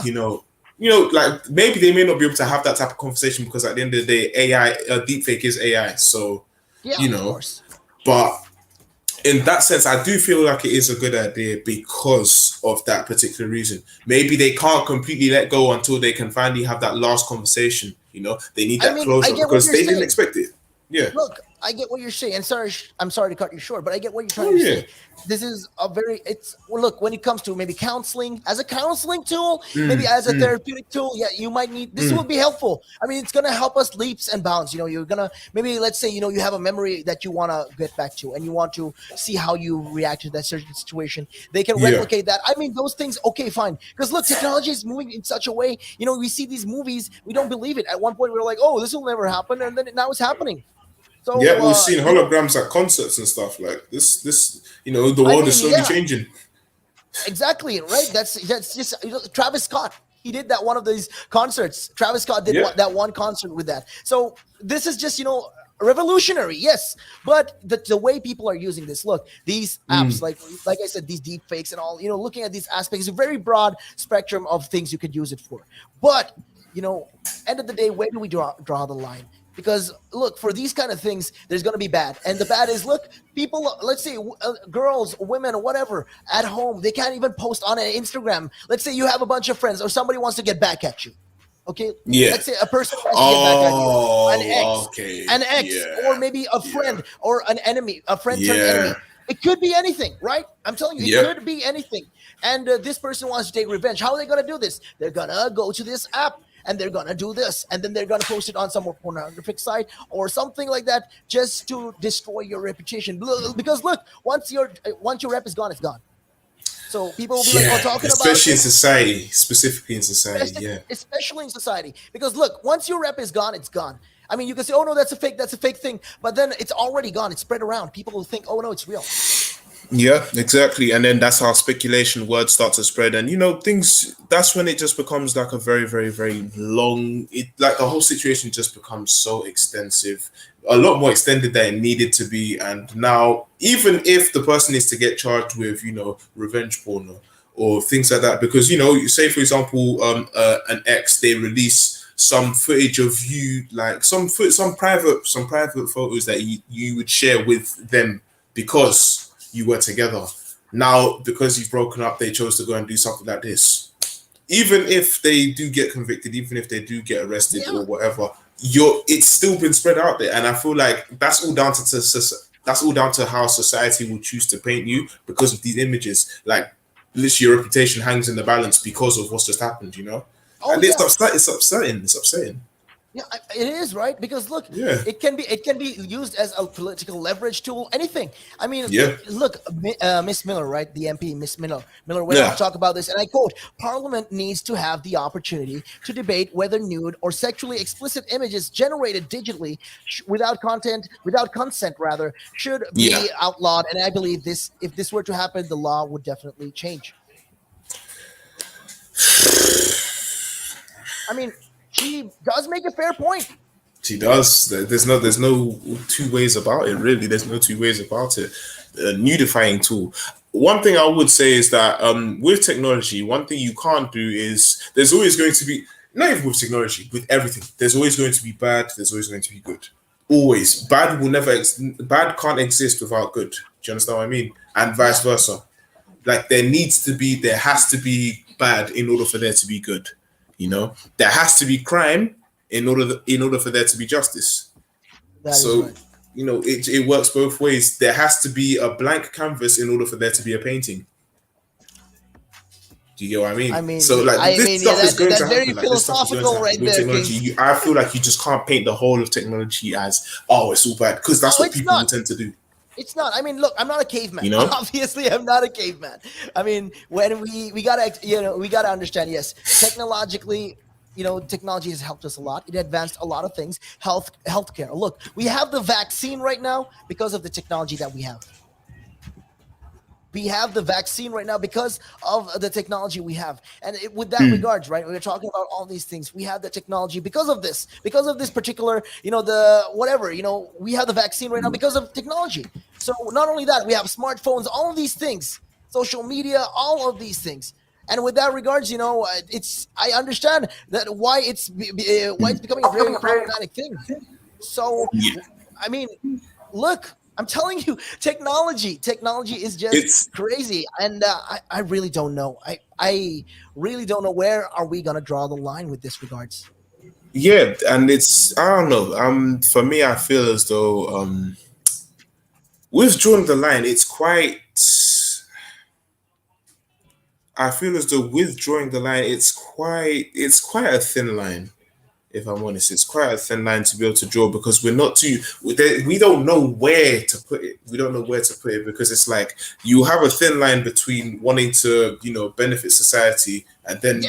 you know, like maybe they may not be able to have that type of conversation because at the end of the day, AI, deepfake is AI. So, Yeah, you of know, course. but in that sense, I do feel like it is a good idea because of that particular reason. Maybe they can't completely let go until they can finally have that last conversation. They need I that mean, I closure get what because you're they didn't saying. expect it. Yeah. Look, I get what you're saying. And sorry, I'm sorry to cut you short, but I get what you're Oh trying to yeah. say. This is a very, it's, well, look, when it comes to maybe counseling, as a counseling tool, maybe Mm, as a mm, therapeutic tool, yeah, you might need, this will mm. be helpful. I mean, it's going to help us leaps and bounds. You're going to, maybe let's say, you have a memory that you want to get back to and you want to see how you react to that certain situation. They can Yeah. replicate that. I mean, those things, okay, fine. Because look, technology is moving in such a way, we see these movies, we don't believe it. At one point, we were like, oh, this will never happen. And then now it's happening. Yeah, So, we've seen holograms at concerts and stuff like this. The I world is mean, slowly yeah, changing. exactly, right. That's just Travis Scott. He did that one of these concerts. Travis Scott did Yeah. that one concert with that. So this is just revolutionary, yes. But the way people are using this, look, these apps, Mm. like I said, these deep fakes and all, looking at these aspects, a very broad spectrum of things you could use it for. But end of the day, where do we draw the line? Because look, for these kind of things, there's going to be bad, and the bad is, look, people, let's say girls, women, whatever, at home, they can't even post on an Instagram. Let's say you have a bunch of friends, or somebody wants to get back at you. Okay, Yeah. let's say a person wants to get back at you, an Oh, ex, okay. an ex, or Yeah. maybe a Yeah. friend or an enemy, a friend turned Yeah. enemy. It could be anything, right? I'm telling you, it Yep. could be anything. And this person wants to take revenge. How are they going to do this? They're going to go to this app and they're going to do this. And then they're going to post it on some pornographic site or something like that just to destroy your reputation. Because look, once your rep is gone, it's gone. So people will be like, oh, Yeah. talking about Especially in it, society, specifically in society. especially, Yeah. especially in society. Because look, once your rep is gone, it's gone. I mean, you can say, oh, no, that's a fake thing. But then it's already gone. It's spread around. People will think, oh, no, it's real. Yeah, exactly. And then that's how speculation words start to spread. And things, that's when it just becomes like a very, very, very long, like the whole situation just becomes so extensive, a lot more extended than it needed to be. And now, even if the person is to get charged with, revenge porn or things like that, because, you say, for example, an ex, they release some footage of you, like some private photos that you would share with them because you were together. Now, because you've broken up, they chose to go and do something like this. Even if they do get convicted, even if they do get arrested Yeah. or whatever, it's still been spread out there, and I feel like that's all down to how society will choose to paint you because of these images. Like, literally, your reputation hangs in the balance because of what's just happened. Oh, And it's yeah. upset. It's upsetting. It's upsetting. Yeah, it is, right, because look, Yeah. it can be used as a political leverage tool. Anything. I mean, Yeah. look, Miss Miller, right, the MP, Miss Miller went on to Yeah. talk about this, and I quote: "Parliament needs to have the opportunity to debate whether nude or sexually explicit images generated digitally without consent, rather, should Yeah. be outlawed." And I believe this, if this were to happen, the law would definitely change. I mean, she does make a fair point. She does. There's no two ways about it. Really, there's no two ways about it. A nudifying tool. One thing I would say is that with technology, one thing you can't do is there's always going to be, not even with technology, with everything. There's always going to be bad. There's always going to be good. Always bad can't exist without good. Do you understand what I mean? And vice Yeah. versa. Like there has to be bad in order for there to be good. There has to be crime in order for there to be justice. That is So right. it works both ways. There has to be a blank canvas in order for there to be a painting. Do you get what I I mean? mean, So like I this mean, yeah, stuff is going to that's very happen. Like this stuff is going to philosophical happen right with there, technology. Kings. I feel like you just can't paint the whole of technology as, oh, it's all bad, because that's No, what it's people not. will tend to do. It's not. I mean, look, I'm not a caveman. You know? Obviously, I'm not a caveman. I mean, when we gotta we gotta understand. Yes, technologically, technology has helped us a lot. It advanced a lot of things. Healthcare. Look, we have the vaccine right now because of the technology that we have. We have the vaccine right now because of the technology we have. And with that Hmm. regards, right, we're talking about all these things. We have the technology because of this particular, the whatever, we have the vaccine right now because of technology. So not only that, we have smartphones, all of these things, social media, all of these things. And with that regards, I understand that why it's becoming a very problematic thing. So, I mean, look, I'm telling you, technology is just crazy, and I really don't know. I really don't know where are we gonna draw the line with this regards. Yeah, and I don't know. For me, I feel as though we've drawn the line. I feel as though withdrawing the line, it's quite a thin line. If I'm honest, it's quite a thin line to be able to draw, because we don't know where to put it. We don't know where to put it, because it's like you have a thin line between wanting to, benefit society, and then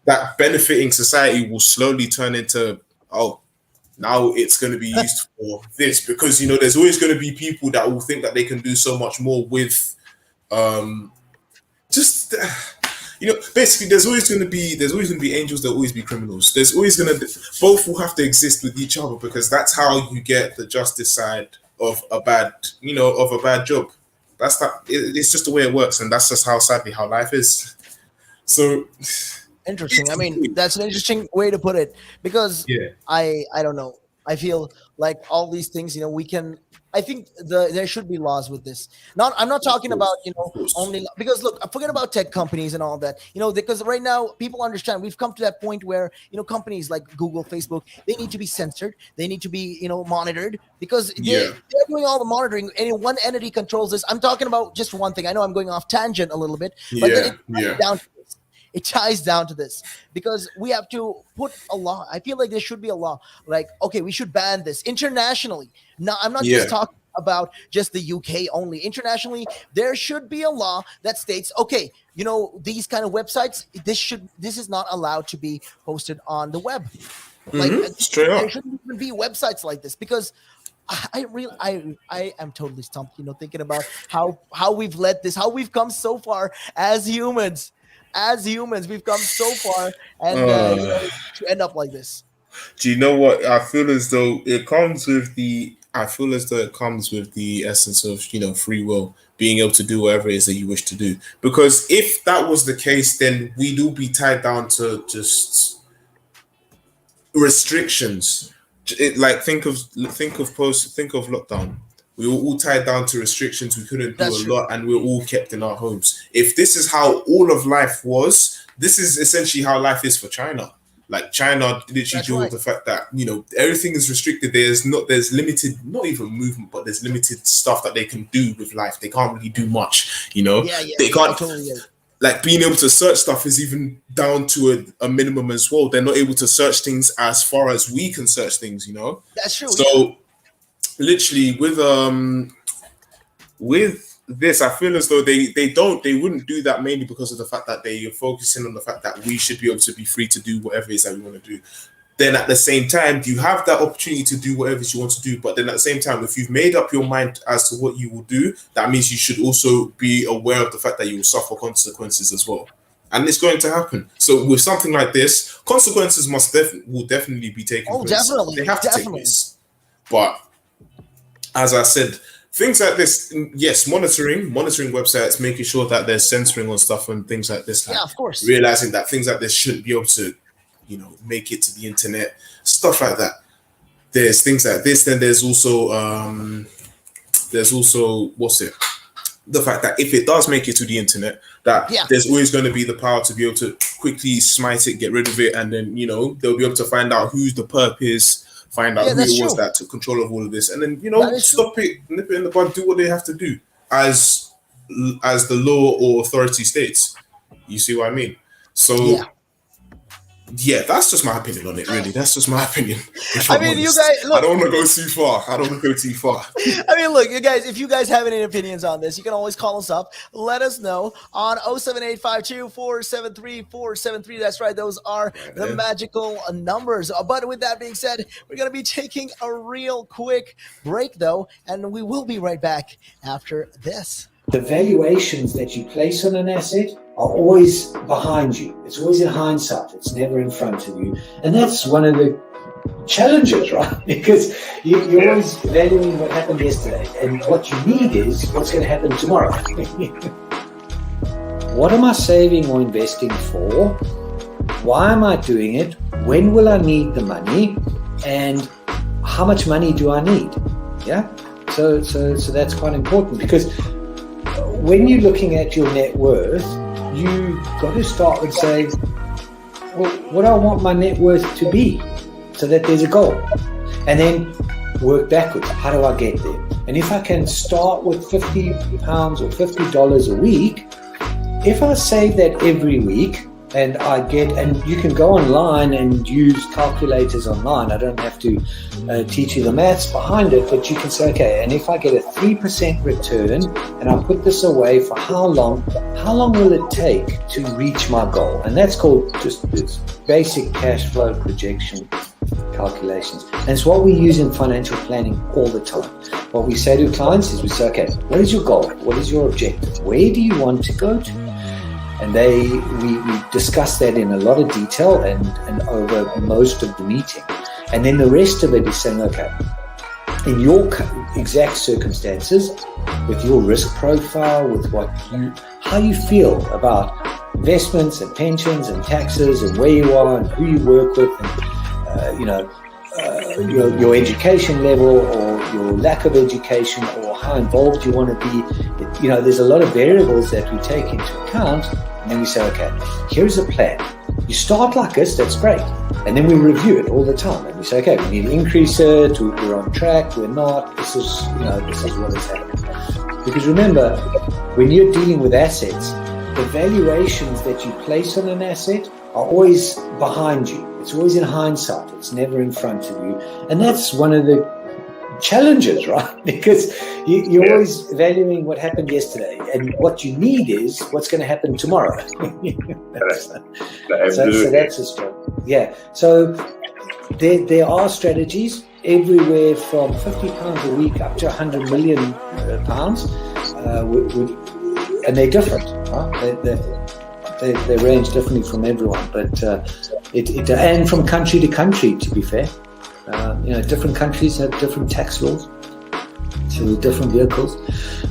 that benefiting society will slowly turn into, now it's going to be used for this, because there's always going to be people that will think that they can do so much more with just basically there's always going to be angels, there'll always be criminals. There's always going to both will have to exist with each other, because that's how you get the justice side of a bad job. It's just the way it works, and that's just sadly how life is. So interesting. I mean, that's an interesting way to put it, because I don't know. I feel like all these things, I think there should be laws with this. I'm not talking about, only because look, forget about tech companies and all that, because right now people understand we've come to that point where, companies like Google, Facebook, they need to be censored. They need to be, monitored, because they're doing all the monitoring. Any one entity controls this. I'm talking about just one thing. I know I'm going off tangent a little bit, but then it ties down to this, because we have to put a law. I feel like there should be a law. Like, okay, we should ban this internationally. Now, I'm not just talking about just the UK only. Internationally, there should be a law that states, okay, these kind of websites, this is not allowed to be posted on the web. Like, straight up. There shouldn't even be websites like this, because I am totally stumped, thinking about how we've how we've come so far as humans. We've come so far, and to end up like this. Do you know what? I feel as though it comes with the essence of, free will, being able to do whatever it is that you wish to do. Because if that was the case, then we'd all be tied down to just restrictions. Think of lockdown. We were all tied down to restrictions. We couldn't do lot, and we were all kept in our homes. If this is how all of life was, this is essentially how life is for China. Like, China literally deal with the fact that, everything is restricted. There's limited, not even movement, but there's limited stuff that they can do with life. They can't really do much, They can't, like, being able to search stuff is even down to a minimum as well. They're not able to search things as far as we can search things, That's true. So, literally, with this, I feel as though they wouldn't do that, mainly because of the fact that they are focusing on the fact that we should be able to be free to do whatever it is that we want to do. Then at the same time, you have that opportunity to do whatever you want to do. But then at the same time, if you've made up your mind as to what you will do, that means you should also be aware of the fact that you will suffer consequences as well. And it's going to happen. So with something like this, consequences will definitely be taken place. Definitely. They have to take place. But as I said, things like this, yes, monitoring websites, making sure that there's censoring on stuff and things like this. Of course. Realizing that things like this shouldn't be able to, make it to the internet, stuff like that. There's things like this. Then there's also the fact that if it does make it to the internet, that there's always going to be the power to be able to quickly smite it, get rid of it, and then they'll be able to find out who the perp is. Find out who it was that took control of all of this, and then stop it, nip it in the bud, do what they have to do as the law or authority states. You see what I mean? So that's just my opinion on it. Really, that's just my opinion. I mean, you guys, look, I don't want to go too far. I mean, look, you guys, if you guys have any opinions on this, you can always call us up. Let us know on 07852-473-473. That's right. Those are the magical numbers. But with that being said, we're going to be taking a real quick break, though, and we will be right back after this. The valuations that you place on an asset are always behind you. It's always in hindsight. It's never in front of you. And that's one of the challenges, right? Because you're always valuing what happened yesterday. And what you need is what's going to happen tomorrow. what am I saving or investing for? Why am I doing it? When will I need the money? And how much money do I need? Yeah. So that's quite important, because when you're looking at your net worth, you got to start with saying, well, what do I want my net worth to be, so that there's a goal, and then work backwards. How do I get there? And if I can start with £50 or $50 a week, if I save that every week, and you can go online and use calculators online. I don't have to teach you the maths behind it, but you can say, okay, and if I get a 3% return and I put this away for how long will it take to reach my goal? And that's called just this basic cash flow projection calculations. And it's what we use in financial planning all the time. What we say to clients is we say, okay, what is your goal? What is your objective? Where do you want to go to? And we discuss that in a lot of detail and over most of the meeting. And then the rest of it is saying, okay, in your exact circumstances, with your risk profile, with how you feel about investments and pensions and taxes and where you are and who you work with, and your education level or your lack of education or how involved you want to be. There's a lot of variables that we take into account, and then we say, okay, here's a plan. You start like this, that's great. And then we review it all the time. And we say, okay, we need to increase it, we're on track, we're not, this is what is happening. Because remember, when you're dealing with assets, the valuations that you place on an asset are always behind you. It's always in hindsight. It's never in front of you. And that's one of the challenges, right? Because you're always valuing what happened yesterday. And what you need is what's going to happen tomorrow. So that's a struggle. Yeah. So there are strategies everywhere from £50 a week up to £100 million pounds. And they're different, right? They range differently from everyone, but and from country to country, to be fair. Different countries have different tax laws, so different vehicles.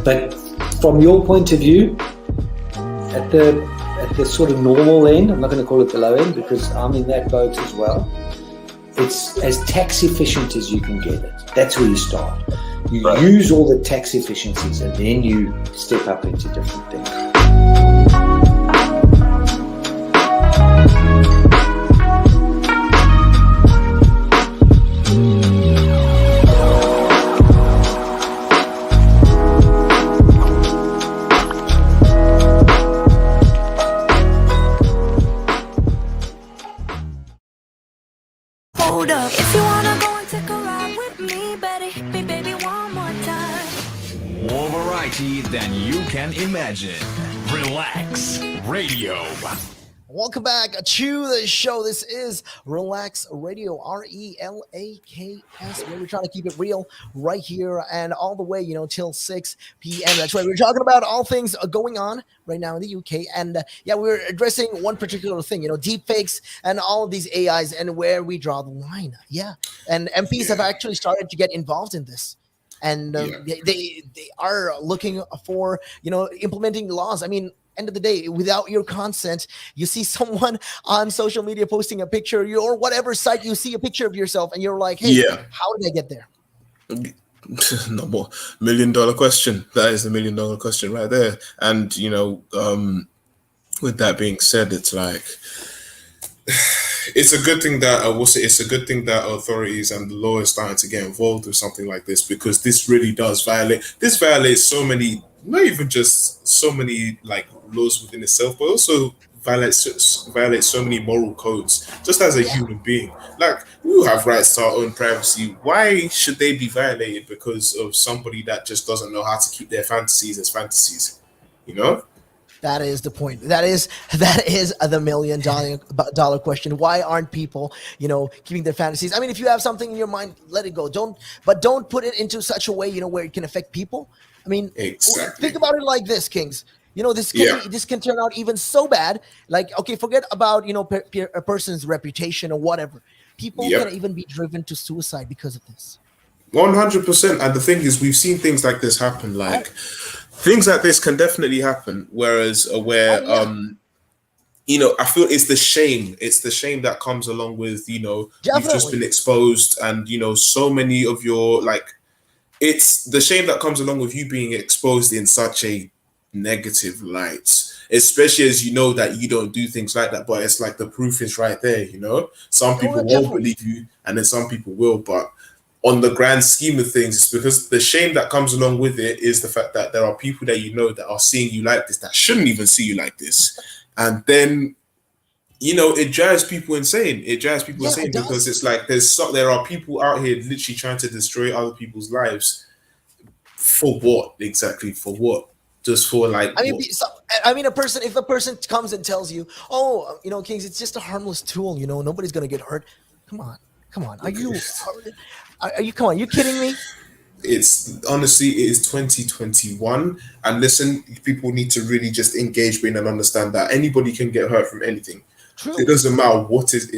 But from your point of view, at the sort of normal end, I'm not going to call it the low end because I'm in that boat as well. It's as tax efficient as you can get it. That's where you start. You use all the tax efficiencies, and then you step up into different things. Hold up, if you wanna go and take a ride with me, better hit me, baby, one more time. More variety than you can imagine. Relaks Radio. Welcome back to the show. This is Relaks Radio, RELAKS, where we're trying to keep it real right here and all the way, till 6 p.m. That's right. We're talking about all things going on right now in the UK. And we're addressing one particular thing, deep fakes and all of these AIs and where we draw the line. Yeah. And MPs have actually started to get involved in this. And they are looking for, implementing laws. I mean, end of the day, without your consent, you see someone on social media posting a picture of you or whatever site, you see a picture of yourself and you're like, hey, how did I get there? No more $1 million question. That is the $1 million question right there. And, with that being said, it's like, it's a good thing that I will say it's a good thing that authorities and the law is starting to get involved with something like this, because this really does violates so many, not even just so many like laws within itself, but also violates so many moral codes just as a human being. Like, we have rights to our own privacy. Why should they be violated because of somebody that just doesn't know how to keep their fantasies as fantasies? That is the point. That is the $1 million question. Why aren't people, keeping their fantasies? I mean, if you have something in your mind, let it go. Don't put it into such a way, where it can affect people. I mean, Think about it like this, Kingz. This can turn out even so bad. Like, okay, forget about, a person's reputation or whatever. People can even be driven to suicide because of this. 100%. And the thing is, we've seen things like this happen. Like things like this can definitely happen. Whereas, I feel it's the shame. It's the shame that comes along with, you've just been exposed, and so many of your it's the shame that comes along with you being exposed in such a negative light, especially as you know that you don't do things like that, but it's like the proof is right there. Some people won't believe you, and then some people will, but on the grand scheme of things, it's because the shame that comes along with it is the fact that there are people that that are seeing you like this, that shouldn't even see you like this. And then it drives people insane. It drives people insane because it's like there are people out here literally trying to destroy other people's lives. For what exactly? For what? Just for if a person comes and tells you, "Oh, Kingz, it's just a harmless tool. Nobody's gonna get hurt." Come on. Are you? Come on? You kidding me? It's honestly, it is 2021, and listen, people need to really just engage with and understand that anybody can get hurt from anything. True. It doesn't matter what it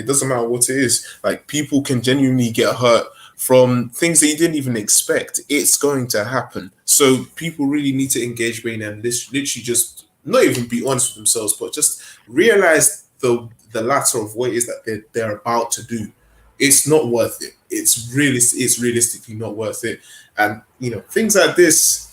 is. Like, people can genuinely get hurt from things that you didn't even expect. It's going to happen. So people really need to engage with and literally just not even be honest with themselves, but just realize the latter of what it is that they're about to do. It's not worth it. It's realistically not worth it. And things like this,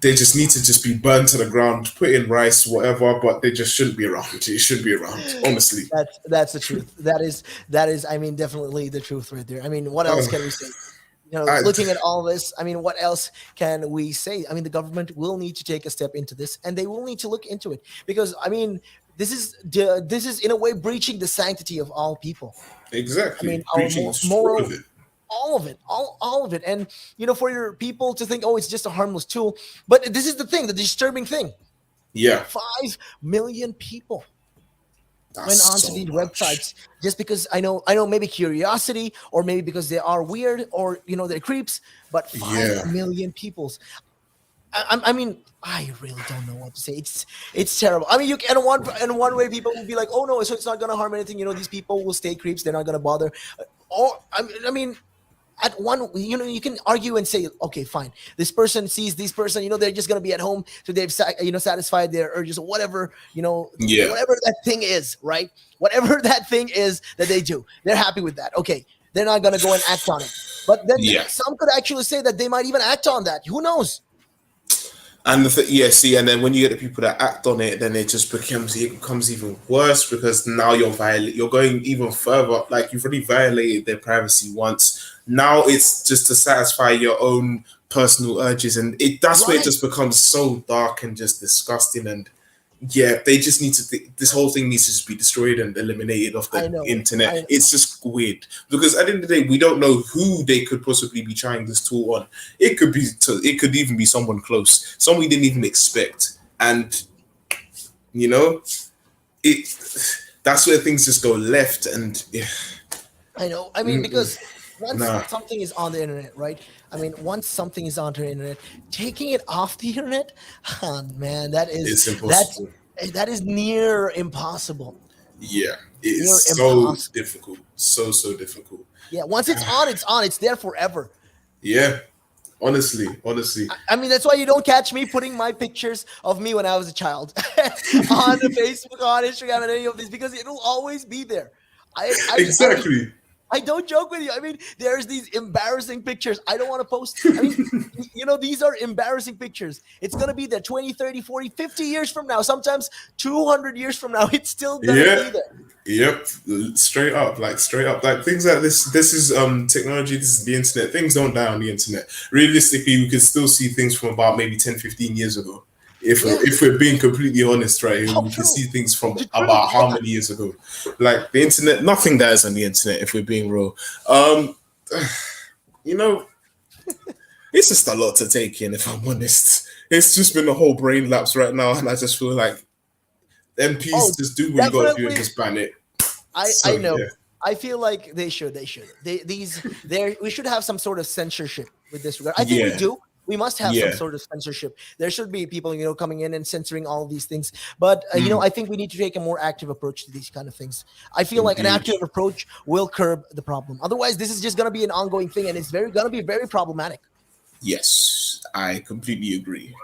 they just need to just be burned to the ground, put in rice, whatever, but they just shouldn't be around. It shouldn't be around, honestly. That's the truth. That is, definitely the truth right there. What else can we say? Looking at all this, what else can we say? The government will need to take a step into this, and they will need to look into it, because this is in a way breaching the sanctity of all people. Exactly. Our moral, all of it. And for your people to think, oh, it's just a harmless tool, but this is the disturbing thing. Yeah. 5 million people went on to these websites just because I know maybe curiosity, or maybe because they are weird, or they're creeps, but 5 million peoples. I really don't know what to say. It's terrible. You can, in one way, people will be like, oh no, so it's not going to harm anything. These people will stay creeps. They're not going to bother. Or at one, you can argue and say, okay, fine. This person sees this person. They're just going to be at home, so they've satisfied their urges, or whatever. Whatever that thing is, right? Whatever that thing is that they do, they're happy with that. Okay, they're not going to go and act on it. But then some could actually say that they might even act on that. Who knows? And and then when you get the people that act on it, then it becomes even worse, because now you're going even further. Like, you've already violated their privacy once. Now it's just to satisfy your own personal urges, and that's where it just becomes so dark and just disgusting. And they just need to. This whole thing needs to just be destroyed and eliminated off the internet. It's just weird, because at the end of the day, we don't know who they could possibly be trying this tool on. It could even be someone close, someone we didn't even expect, and that's where things just go left. And I know. Because once something is on the internet, right? Once something is on the internet, taking it off the internet, man, it's impossible. That is near impossible. Yeah, it's so difficult. So difficult. Yeah, once it's on, it's on. It's there forever. Yeah, honestly. That's why you don't catch me putting my pictures of me when I was a child on Facebook, on Instagram, and any of these, because it'll always be there. Exactly. I don't joke with you. There's these embarrassing pictures I don't want to post. These are embarrassing pictures. It's going to be there 20, 30, 40, 50 years from now. Sometimes 200 years from now, it's still going to be there. Yep. Straight up. Like things like this. This is technology. This is the internet. Things don't die on the internet. Realistically, we can still see things from about maybe 10, 15 years ago. If we're being completely honest, right, we can see things from about how many years ago. Like, the internet, nothing dies on the internet, if we're being real. It's just a lot to take in, if I'm honest. It's just been a whole brain lapse right now, and I just feel like MPs just do what you got to do and just ban it. I know. Yeah. I feel like they should. We should have some sort of censorship with this regard. I think we do. We must have some sort of censorship. There should be people, coming in and censoring all of these things. But, I think we need to take a more active approach to these kind of things. I feel like an active approach will curb the problem. Otherwise, this is just going to be an ongoing thing, and it's going to be very problematic. Yes, I completely agree.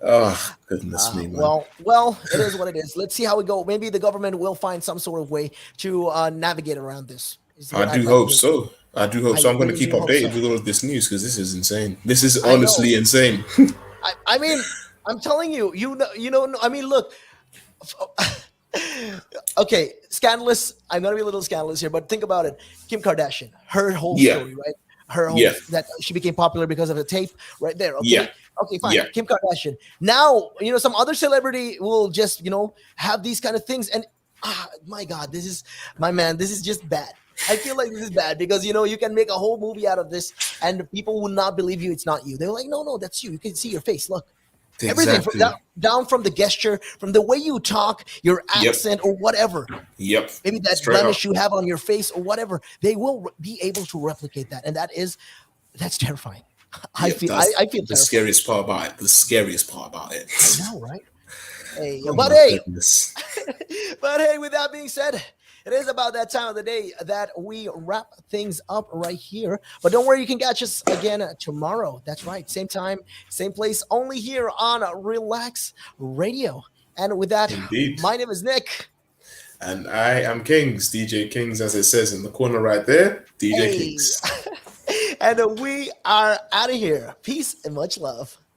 Oh, goodness me, man. Well, it is what it is. Let's see how we go. Maybe the government will find some sort of way to navigate around this. I do hope so. I'm going to keep updated with all of this news because this is insane. This is honestly insane. I mean, I'm telling you, I mean, look. Okay, scandalous. I'm going to be a little scandalous here, but think about it. Kim Kardashian, her whole story, right? Her whole that she became popular because of a tape right there. Okay. Yeah. Okay, fine. Yeah. Kim Kardashian. Now, some other celebrity will just, have these kind of things. And my God, this is just bad. I feel like this is bad because, you can make a whole movie out of this and people will not believe you. It's not you. They're like, no, that's you. You can see your face. Look. Exactly. Everything from down from the gesture, from the way you talk, your accent or whatever. Yep. Maybe that blemish you have on your face or whatever. They will be able to replicate that. And that's terrifying. I feel the terrifying. scariest part about it. The scariest part about it. I know, right? Hey, goodness. But hey, with that being said, it is about that time of the day that we wrap things up right here. But don't worry, you can catch us again tomorrow. That's right. Same time, same place, only here on Relaks Radio. And with that, my name is Nick. And I am Kingz, DJ Kingz, as it says in the corner right there, DJ Kingz. And we are out of here. Peace and much love.